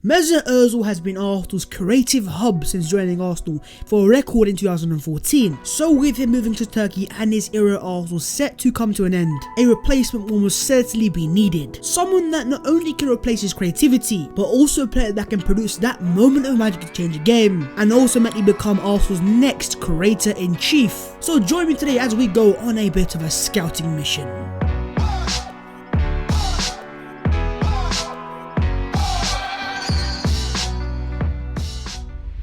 Mesut Ozil has been Arsenal's creative hub since joining Arsenal for a record in 2014. So with him moving to Turkey and his era at Arsenal set to come to an end, a replacement will most certainly be needed. Someone that not only can replace his creativity, but also a player that can produce that moment of magic to change a game, and ultimately become Arsenal's next creator-in-chief. So join me today as we go on a bit of a scouting mission.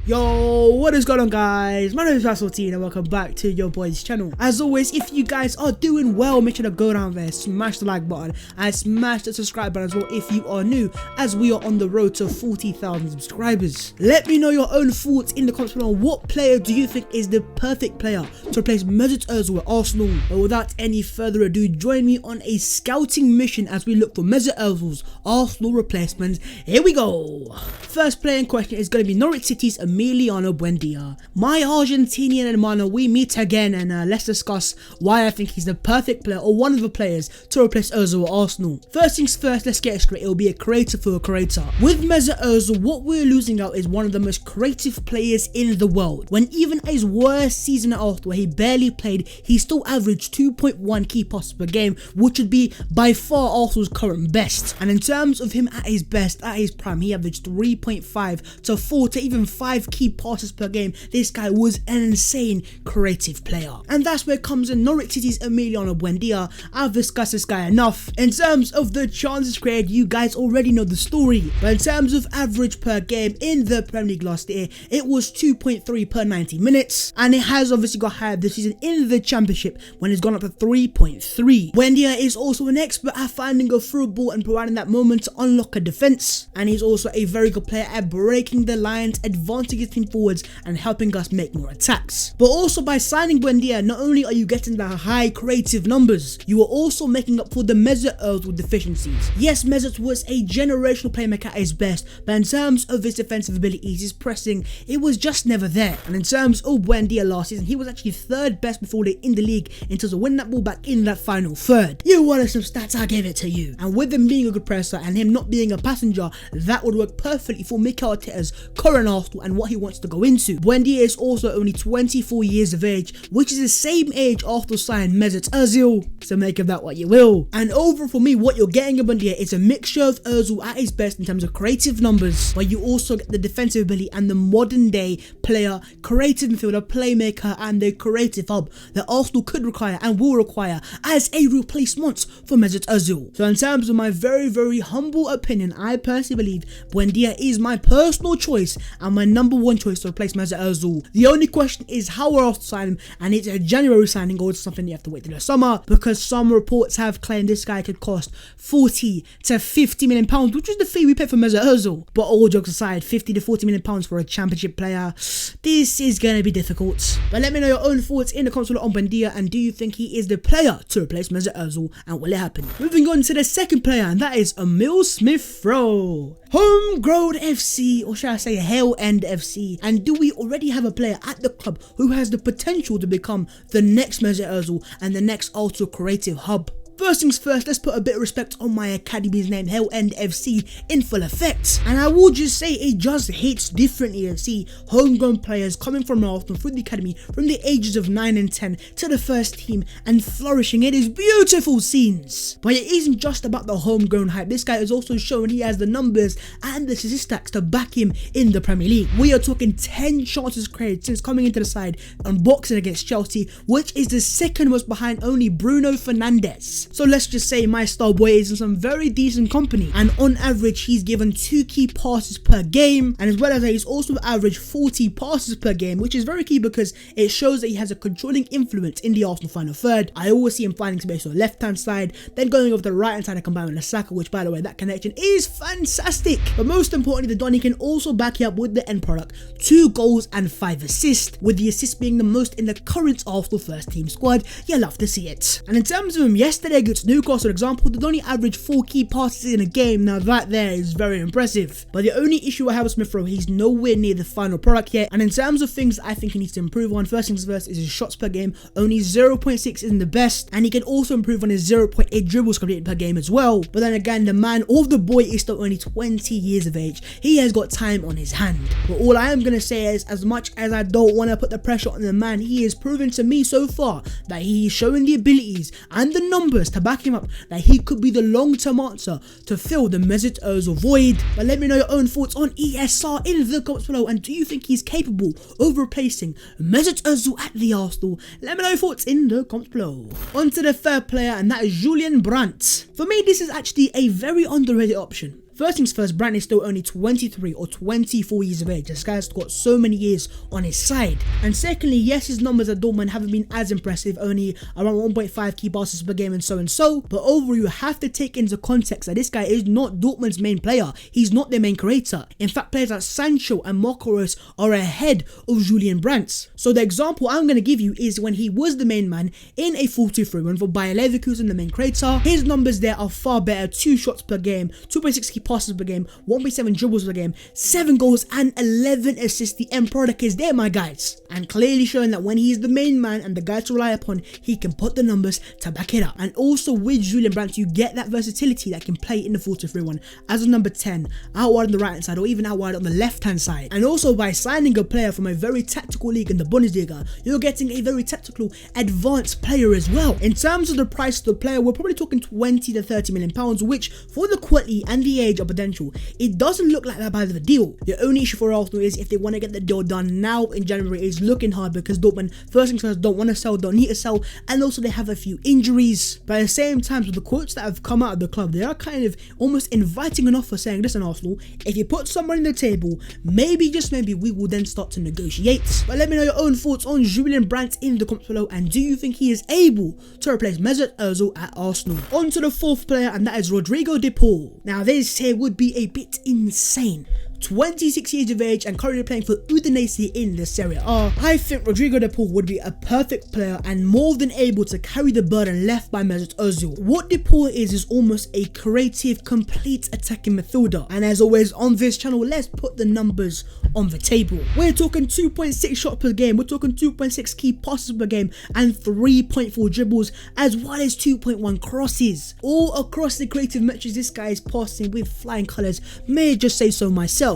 Yo, what is going on, guys? My name is Mesut and welcome back to your boy's channel. As always, if you guys are doing well, make sure to go down there, smash the like button and smash the subscribe button as well if you are new, as we are on the road to 40,000 subscribers. Let me know your own thoughts in the comments below. What player do you think is the perfect player to replace Mesut Ozil at Arsenal? But without any further ado, join me on a scouting mission as we look for Mesut Ozil's Arsenal replacements. Here we go. First player in question is going to be Norwich City's Emile Buendia. My Argentinian hermano, we meet again, and let's discuss why I think he's the perfect player, or one of the players, to replace Ozil at Arsenal. First things first, let's get it straight. It'll be a creator for a creator. With Mesut Ozil, what we're losing out is one of the most creative players in the world. When even his worst season at Arsenal, where he barely played, he still averaged 2.1 key passes per game, which would be by far Arsenal's current best. And in terms of him at his best, at his prime, he averaged 3.5 to 4 to even 5 key passes per game. This guy was an insane creative player, and that's where comes in Norwich City's Emile Buendia. I've discussed this guy enough. In terms of the chances created, you guys already know the story, but in terms of average per game in the Premier League last year, it was 2.3 per 90 minutes, and it has obviously got higher this season in the Championship when it's gone up to 3.3. Buendia is also an expert at finding a through ball and providing that moment to unlock a defense, and he's also a very good player at breaking the lines, advancing his team forwards and helping us make more attacks. But also by signing Buendia, not only are you getting the high creative numbers, you are also making up for the Mesut Ozil deficiencies. Yes, Mesut was a generational playmaker at his best, but in terms of his defensive abilities, his pressing, it was just never there. And in terms of Buendia last season, he was actually third best before in the league in terms of winning that ball back in that final third. You wanted some stats, I gave it to you. And with him being a good presser and him not being a passenger, that would work perfectly for Mikel Arteta's current Arsenal and what he wants to go into. Buendia is also only 24 years of age, which is the same age Arsenal signed Mesut Ozil, so make of that what you will. And overall for me, what you're getting in Buendia is a mixture of Ozil at his best in terms of creative numbers, but you also get the defensive ability and the modern day player, creative midfielder, playmaker, and the creative hub that Arsenal could require and will require as a replacement for Mesut Ozil. So in terms of my very humble opinion, I personally believe Buendia is my personal choice and my number one choice to replace Mesut Ozil. The only question is how we're Arsenal sign him, and it's a January signing, or it's something you have to wait till the summer, because some reports have claimed this guy could cost 40 to 50 million pounds, which is the fee we pay for Mesut Ozil. But all jokes aside, 50 to 40 million pounds for a Championship player, this is going to be difficult. But let me know your own thoughts in the comments below on Buendia, and do you think he is the player to replace Mesut Ozil, and will it happen? Moving on to the second player, and that is Emile Smith Rowe. Homegrown FC, or should I say Hell End FC, and do we already have a player at the club who has the potential to become the next Mesut Ozil and the next Arsenal creative hub? First things first, let's put a bit of respect on my academy's name, Hell End FC, in full effect. And I will just say it just hits differently to see homegrown players coming from Arsenal through the academy from the ages of 9 and 10 to the first team and flourishing. It is beautiful scenes. But it isn't just about the homegrown hype. This guy has also shown he has the numbers and the statistics to back him in the Premier League. We are talking 10 chances created since coming into the side on boxing against Chelsea, which is the second most behind only Bruno Fernandes. So let's just say my star boy is in some very decent company, and on average he's given 2 key passes per game, and as well as that he's also averaged 40 passes per game, which is very key because it shows that he has a controlling influence in the Arsenal final third. I always see him finding space on the left hand side, then going over the right hand side and combining with Saka, which by the way, that connection is fantastic. But most importantly, the Donny can also back you up with the end product, 2 goals and 5 assists, with the assists being the most in the current Arsenal first team squad. You love to see it. And in terms of him yesterday leg against Newcastle, for example, they'd only average 4 key passes in a game. Now that there is very impressive. But the only issue I have with Smith Rowe, he's nowhere near the final product yet. And in terms of things I think he needs to improve on, first things first is his shots per game. Only 0.6 isn't the best, and he can also improve on his 0.8 dribbles completed per game as well. But then again, the man or the boy is still only 20 years of age. He has got time on his hand. But all I am going to say is, as much as I don't want to put the pressure on the man, he has proven to me so far that he is showing the abilities and the numbers to back him up that he could be the long-term answer to fill the Mesut Ozil void. But let me know your own thoughts on ESR in the comments below, and do you think he's capable of replacing Mesut Ozil at the Arsenal? Let me know your thoughts in the comments below. On to the third player, and that is Julian Brandt. For me, this is actually a very underrated option. First things first, Brandt is still only 23 or 24 years of age. This guy's got so many years on his side. And secondly, yes, his numbers at Dortmund haven't been as impressive, only around 1.5 key passes per game and so. But overall, you have to take into context that this guy is not Dortmund's main player. He's not their main creator. In fact, players like Sancho and Marco Reus are ahead of Julian Brandt. So the example I'm going to give you is when he was the main man in a 4-2-3-1 for Bayer Leverkusen, the main creator. His numbers there are far better. 2 shots per game, 2.6 key passes per game, 1.7 dribbles per game, 7 goals and 11 assists. The end product is there, my guys, and clearly showing that when he's the main man and the guy to rely upon, he can put the numbers to back it up. And also with Julian Brandt, you get that versatility that can play in the 4-2-3-1 as a number 10, out wide on the right hand side or even out wide on the left hand side. And also by signing a player from a very tactical league in the Bundesliga, you're getting a very tactical advanced player as well. In terms of the price of the player, we're probably talking 20 to 30 million pounds, which for the quality and the age of potential, it doesn't look like that bad of a deal. The only issue for Arsenal is if they want to get the deal done now in January, is looking hard because Dortmund, first things first, don't want to sell, don't need to sell, and also they have a few injuries. But at the same time, with the quotes that have come out of the club, they are kind of almost inviting an offer, saying, listen Arsenal, if you put someone on the table, maybe, just maybe, we will then start to negotiate. But let me know your own thoughts on Julian Brandt in the comments below, and do you think he is able to replace Mesut Ozil at Arsenal? On to the fourth player, and that is Rodrigo De Paul. Now this here would be a bit insane. 26 years of age and currently playing for Udinese in the Serie A. I think Rodrigo De Paul would be a perfect player and more than able to carry the burden left by Mesut Ozil. What De Paul is almost a creative, complete attacking midfielder. And as always on this channel, let's put the numbers on the table. We're talking 2.6 shots per game, we're talking 2.6 key passes per game and 3.4 dribbles, as well as 2.1 crosses. All across the creative metrics, this guy is passing with flying colours, may I just say so myself.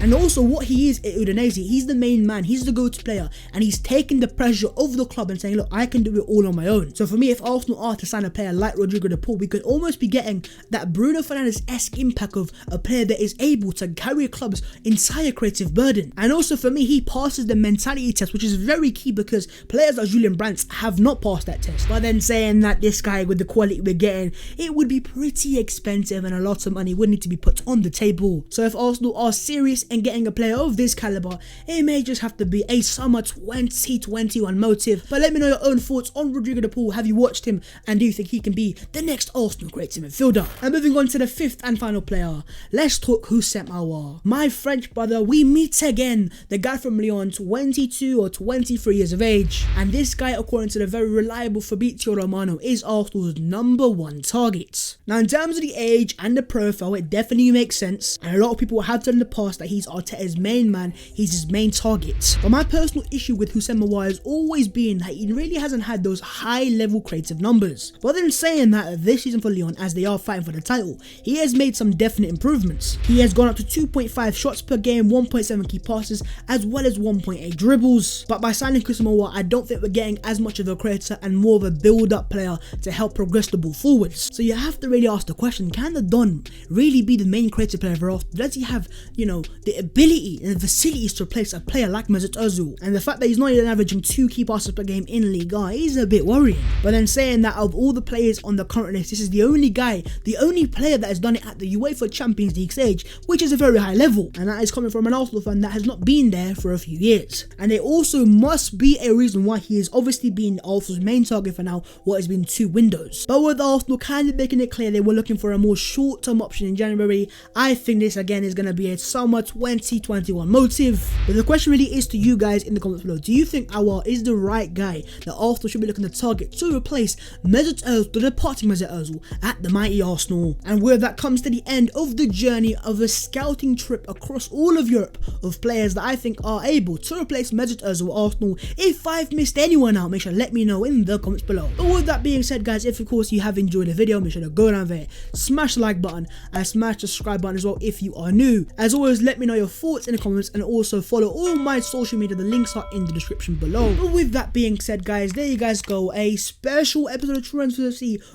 And also what he is at Udinese, he's the main man, he's the go-to player, and he's taking the pressure of the club and saying, look, I can do it all on my own. So for me, if Arsenal are to sign a player like Rodrigo De Paul, we could almost be getting that Bruno Fernandes-esque impact of a player that is able to carry a club's entire creative burden. And also for me, he passes the mentality test, which is very key because players like Julian Brandt have not passed that test. But then saying that this guy with the quality we're getting, it would be pretty expensive and a lot of money would need to be put on the table. So if Arsenal are serious and getting a player of this caliber, it may just have to be a summer 2021 motive. But let me know your own thoughts on Rodrigo De Paul. Have you watched him and do you think he can be the next Arsenal creative midfielder? And moving on to the fifth and final player, let's talk Houssem Aouar. My French brother, we meet again. The guy from Lyon, 22 or 23 years of age, and this guy, according to the very reliable Fabrizio Romano, is Arsenal's #1 target. Now in terms of the age and the profile, it definitely makes sense, and a lot of people have done in the past that he's Arteta's main man, he's his main target. But my personal issue with Houssem Aouar has always been that he really hasn't had those high level creative numbers. But then saying that, this season for Lyon, as they are fighting for the title, he has made some definite improvements. He has gone up to 2.5 shots per game, 1.7 key passes, as well as 1.8 dribbles. But by signing Houssem Aouar, I don't think we're getting as much of a creator and more of a build-up player to help progress the ball forwards. So you have to really ask the question, can the Don really be the main creative player for Arsenal? Does he have, the ability and the facilities to replace a player like Mesut Ozil? And the fact that he's not even averaging 2 key passes per game in Liga is a bit worrying. But then saying that of all the players on the current list, this is the only guy, the only player that has done it at the UEFA Champions League stage, which is a very high level. And that is coming from an Arsenal fan that has not been there for a few years. And there also must be a reason why he is obviously being Arsenal's main target for now, what has been 2 windows. But with Arsenal kind of making it clear they were looking for a more short-term option in January, I think this again is going to be a summer 2021 motive. But the question really is to you guys in the comments below. Do you think Aouar is the right guy that Arsenal should be looking to target to replace Mesut Ozil, the departing Mesut Ozil, at the mighty Arsenal? And with that comes to the end of the journey of a scouting trip across all of Europe of players that I think are able to replace Mesut Ozil at Arsenal. If I've missed anyone out, make sure to let me know in the comments below. But with that being said, guys, if of course you have enjoyed the video, make sure to go down there, smash the like button, and smash the subscribe button as well if you are new. As always, let me know your thoughts in the comments, and also follow all my social media. The links are in the description below. But with that being said, guys, there you guys go, a special episode of Transfer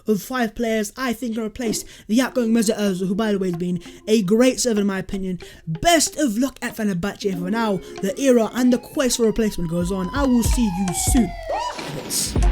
of 5 players I think can replace the outgoing Mesut Ozil, who by the way has been a great servant in my opinion. Best of luck at Fenerbahce for now. The era and the quest for replacement goes on. I will see you soon.